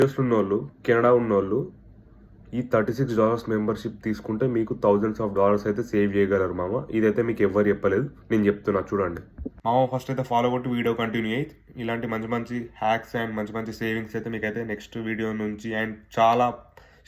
US ఉన్నోళ్ళు, Canada ఉన్నోళ్ళు ఈ $36 మెంబర్షిప్ తీసుకుంటే మీకు థౌజండ్స్ ఆఫ్ డాలర్స్ అయితే సేవ్ చేయగలరు మామ. ఇదైతే మీకు ఎవ్వరు చెప్పలేదు, నేను చెప్తున్నా చూడండి మామ. ఫస్ట్ అయితే ఫాలో కొట్టి వీడియో కంటిన్యూ అయ్యి ఇలాంటి మంచి మంచి హ్యాక్స్ అండ్ మంచి మంచి సేవింగ్స్ అయితే మీకైతే నెక్స్ట్ వీడియో నుంచి అండ్ చాలా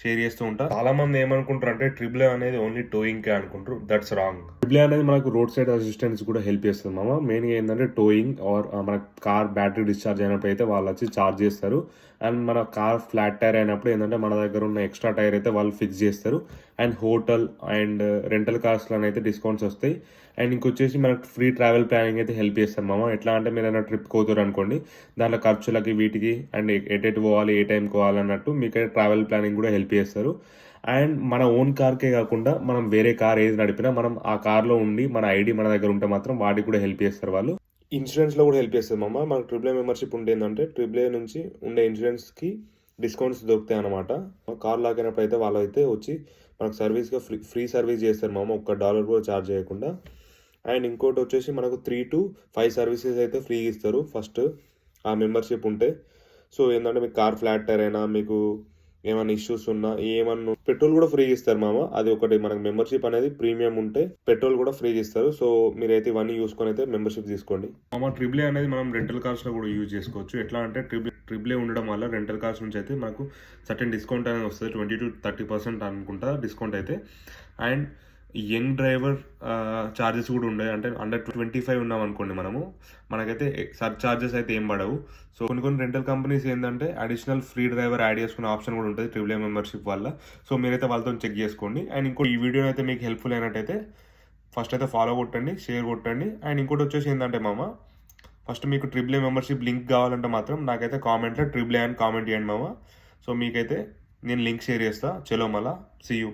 షేర్ చేస్తూ ఉంటా. చాలా మంది ఏమనుకుంటారు అంటే ట్రిపుల్ అనేది ఓన్లీ టోయింగ్ కే అనుకుంటారు. That's wrong. ట్రిపుల్ అనేది మనకు రోడ్ సైడ్ అసిస్టెన్స్ కూడా హెల్ప్ చేస్తుంది మామ. మెయిన్ గా ఏంటంటే టోయింగ్ ఆర్ మన కార్ బ్యాటరీ డిశ్చార్జ్ అయినప్పుడు అయితే వాళ్ళు వచ్చి చార్జ్ చేస్తారు. అండ్ మన కార్ ఫ్లాట్ టైర్ అయినప్పుడు ఏంటంటే మన దగ్గర ఉన్న ఎక్స్ట్రా టైర్ అయితే వాళ్ళు ఫిక్స్ చేస్తారు. అండ్ హోటల్ అండ్ రెంటల్ కార్స్లో అయితే డిస్కౌంట్స్ వస్తాయి. అండ్ ఇంకొచ్చేసి మనకు ఫ్రీ ట్రావెల్ ప్లానింగ్ అయితే హెల్ప్ చేస్తారు మామ. ఎట్లా అంటే మీరు ఏదైనా ట్రిప్ పోతారు అనుకోండి, దాంట్లో ఖర్చులకి వీటికి అండ్ ఎటు పోవాలి, ఏ టైంకి పోవాలి అన్నట్టు మీకు ట్రావెల్ ప్లానింగ్ కూడా హెల్ప్ చేస్తారు. అండ్ మన ఓన్ కార్కే కాకుండా మనం వేరే కార్ ఏది నడిపినా మనం ఆ కార్లో ఉండి మన ఐడి మన దగ్గర ఉంటే మాత్రం వాటికి కూడా హెల్ప్ చేస్తారు వాళ్ళు. ఇన్సూరెన్స్లో కూడా హెల్ప్ చేస్తుంది మామ. మనకు ట్రిపుల్ ఏ మెంబర్షిప్ ఉంటే ఏంటంటే ట్రిపుల్ ఏ నుంచి ఉండే ఇన్సూరెన్స్కి డిస్కౌంట్స్ దొరుకుతాయి అనమాట. కార్ లాక్ అయినప్పుడు అయితే వాళ్ళు అయితే వచ్చి మనకు సర్వీస్గా ఫ్రీ సర్వీస్ చేస్తారు మామ, $1 కూడా ఛార్జ్ చేయకుండా. అండ్ ఇంకోటి వచ్చేసి మనకు 3 to 5 సర్వీసెస్ అయితే ఫ్రీ ఇస్తారు ఫస్ట్ ఆ మెంబర్షిప్ ఉంటే. సో ఏంటంటే మీకు కార్ ఫ్లాట్ టైర్ అయినా, మీకు ఏమైనా ఇష్యూస్ ఉన్నా, ఏమన్నా పెట్రోల్ కూడా ఫ్రీ ఇస్తారు మామ. అది ఒకటి, మనకు మెంబర్షిప్ అనేది ప్రీమియం ఉంటే పెట్రోల్ కూడా ఫ్రీ ఇస్తారు. సో మీరైతే ఇవన్నీ చూసుకొని అయితే మెంబర్షిప్ తీసుకోండి మామ. ట్రిపుల్ ఏ అనేది మనం రెంటల్ కార్స్ లో కూడా యూజ్ చేసుకోవచ్చు. ఎట్లా అంటే ట్రిపుల్ ఏ ఉండడం వల్ల రెంటల్ కార్స్ నుంచి అయితే మనకు సర్టెన్ డిస్కౌంట్ అనేది వస్తుంది. 20 to 30% అనుకుంటా డిస్కౌంట్ అయితే. అండ్ యంగ్ డ్రైవర్ ఛార్జెస్ కూడా ఉండే, అంటే అండర్ 25 ఉన్నాం అనుకోండి మనము, మనకైతే సర్ ఛార్జెస్ అయితే ఏం పడవు. సో కొన్ని రెంటల్ కంపెనీస్ ఏంటంటే అడిషనల్ ఫ్రీ డ్రైవర్ యాడ్ చేసుకునే ఆప్షన్ కూడా ఉంటుంది ట్రిపుల్ ఏ మెంబర్షిప్ వల్ల. సో మీరైతే వాళ్ళతో చెక్ చేసుకోండి. అండ్ ఇంకో ఈ వీడియో అయితే మీకు హెల్ప్ఫుల్ అయినట్టయితే ఫస్ట్ అయితే ఫాలో కొట్టండి, షేర్ కొట్టండి. అండ్ ఇంకోటి వచ్చేసి ఏంటంటే మామ, ఫస్ట్ మీకు ట్రిపుల్ ఏ మెంబర్షిప్ లింక్ కావాలంటే మాత్రం నాకైతే కామెంట్లో ట్రిపుల్ ఏ అని కామెంట్ చేయండి మామ. సో మీకైతే నేను లింక్ షేర్ చేస్తా. చలో మళ్ళా, సీ యూ.